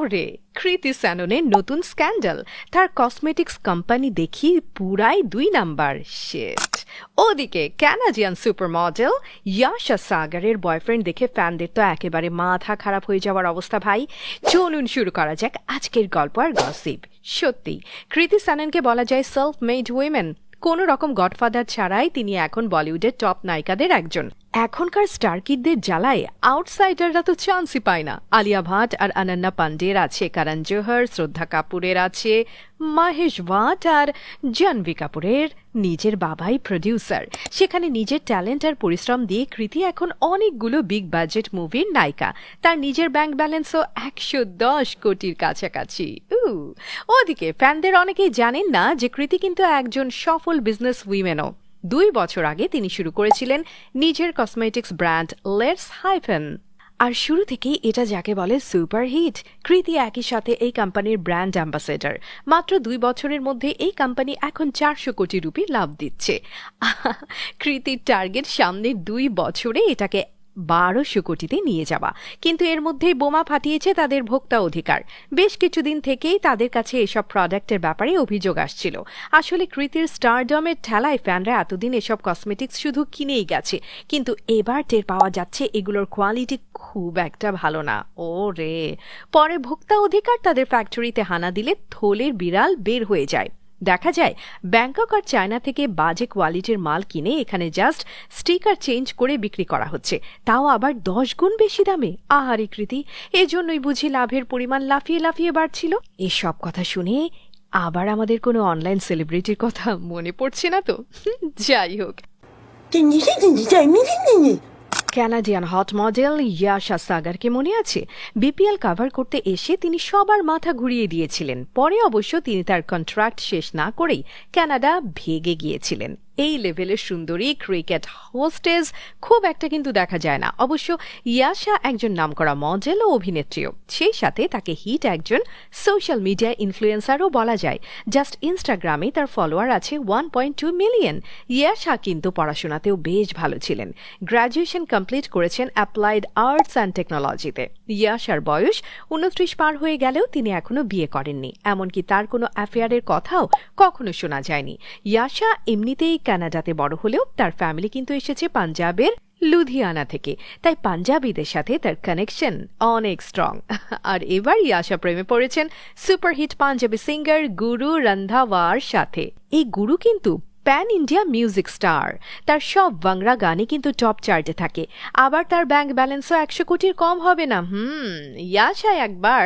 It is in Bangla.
ওরে, কৃতি স্যাননের নতুন স্ক্যান্ডাল। তার কসমেটিক্স কোম্পানি দেখি পুরাই 2 নাম্বার। শিট। ওদিকে কানাডিয়ান সুপার মডেল ইয়াশা সাগরের বয়ফ্রেন্ড দেখে ফ্যানদের তো একেবারে মাথা খারাপ হয়ে যাওয়ার অবস্থা ভাই। চলুন শুরু করা যাক আজকের গল্প আর গসিপ। সত্যি কৃতি স্যাননকে বলা যায় সেলফ মেড উইমেন। কোনো রকম গডফাদার ছাড়াই তিনি এখন বলিউডের টপ নায়িকাদের একজন। এখনকার স্টার কিডদের জ্বালায় আউটসাইডাররা তো চান্সই পায় না। আলিয়া ভাট আর অনন্যা পান্ডের আছে, করণ জোহর, শ্রদ্ধা কাপুরের আছে, মহেশ ভাট আর জাহ্নবী কাপুরের নিজের বাবাই প্রডিউসার। সেখানে নিজের ট্যালেন্ট আর পরিশ্রম দিয়ে কৃতি এখন অনেকগুলো বিগ বাজেট মুভির নায়িকা। তার নিজের ব্যাংক ব্যালেন্সও 110 কোটির কাছাকাছি। ওদিকে ফ্যানদের অনেকেই জানেন না যে কৃতি কিন্তু একজন সফল বিজনেস উইমেনও। 2 বছর আগে তিনি শুরু করেছিলেন নিজের কসমেটিক্স ব্র্যান্ড লেটস হাইফেন। আর শুরু থেকেই এটা যাকে বলে সুপার হিট। কৃতি একই সাথে এই কোম্পানির ব্র্যান্ড অ্যাম্বাসেডর। মাত্র 2 বছরের মধ্যে এই কোম্পানি এখন 400 কোটি রুপি লাভ দিচ্ছে। কৃতির টার্গেট সামনের 2 বছরে এটাকে 1200 কোটিতে নিয়ে যাওয়া। কিন্তু এর মধ্যেই বোমা ফাটিয়েছে তাদের ভোক্তা অধিকার। বেশ কিছুদিন থেকেই তাদের কাছে এসব প্রোডাক্টের ব্যাপারে অভিযোগ আসছিল। আসলে কৃতির স্টারডমের ঠেলায় ফ্যানরা এতদিন এসব কসমেটিক্স শুধু কিনেই গেছে, কিন্তু এবার টের পাওয়া যাচ্ছে এগুলোর কোয়ালিটি খুব একটা ভালো না। ও রে, পরে ভোক্তা অধিকার তাদের ফ্যাক্টরিতে হানা দিলে থলের বিড়াল বের হয়ে যায়। দেখা যায় ব্যাংকক আর চায়না থেকে বাজে কোয়ালিটির মাল কিনে এখানে জাস্ট স্টিকার চেঞ্জ করে বিক্রি করা হচ্ছে, তাও আবার 10 গুণ বেশি দামে। আহারে কৃতি, এজন্যই বুঝি লাভের পরিমাণ লাফিয়ে লাফিয়ে বাড়ছিল। এসব কথা শুনে আবার আমাদের কোনো অনলাইন সেলিব্রিটির কথা মনে পড়ছে না তো? যাই হোক, কানাডিয়ান হট মডেল ইয়াশা সাগরকে মনে আছে? বিপিএল কভার করতে এসে তিনি সবার মাথা ঘুরিয়ে দিয়েছিলেন। পরে অবশ্য তিনি তার কন্ট্রাক্ট শেষ না করেই কানাডা ভেগে গিয়েছিলেন। এই লেভেলের সুন্দরী ক্রিকেট হোস্টেস খুব একটা কিন্তু দেখা যায় না। অবশ্য ইয়াশা একজন নামকরা মডেল ও অভিনেত্রীও। সেই সাথে তাকে হিট একজন সোশ্যাল মিডিয়া ইনফ্লুয়েন্সারও বলা যায়। জাস্ট ইনস্টাগ্রামে তার ফলোয়ার আছে 1.2 মিলিয়ন। ইয়াশা কিন্তু পড়াশোনাতেও বেশ ভালো ছিলেন। গ্র্যাজুয়েশন কমপ্লিট করেছেন অ্যাপ্লাইড আর্টস অ্যান্ড টেকনোলজিতে। ইয়াশার বয়স 29 পার হয়ে গেলেও তিনি এখনো বিয়ে করেননি। এমনকি তার কোনো অ্যাফেয়ারের কথাও কখনো শোনা যায়নি। ইয়াশা এমনিতেই কানাডাতে বড় হলেও তার ফ্যামিলি কিন্তু এসেছে পাঞ্জাবের লুধিয়ানা থেকে, তাই পাঞ্জাবিদের সাথে তার কানেকশন অনেক স্ট্রং। আর এবার ইয়াশা প্রেমে পড়েছেন সুপারহিট পাঞ্জাবি সিঙ্গার গুরু রন্ধাওয়ার সাথে। এই গুরু কিন্তু প্যান ইন্ডিয়া মিউজিক স্টার। তার সব বাংলা গানই কিন্তু টপ চার্টে থাকে। আবার তার ব্যাংক ব্যালেন্সও 100 কোটির কম হবে না। ইয়াশা একবার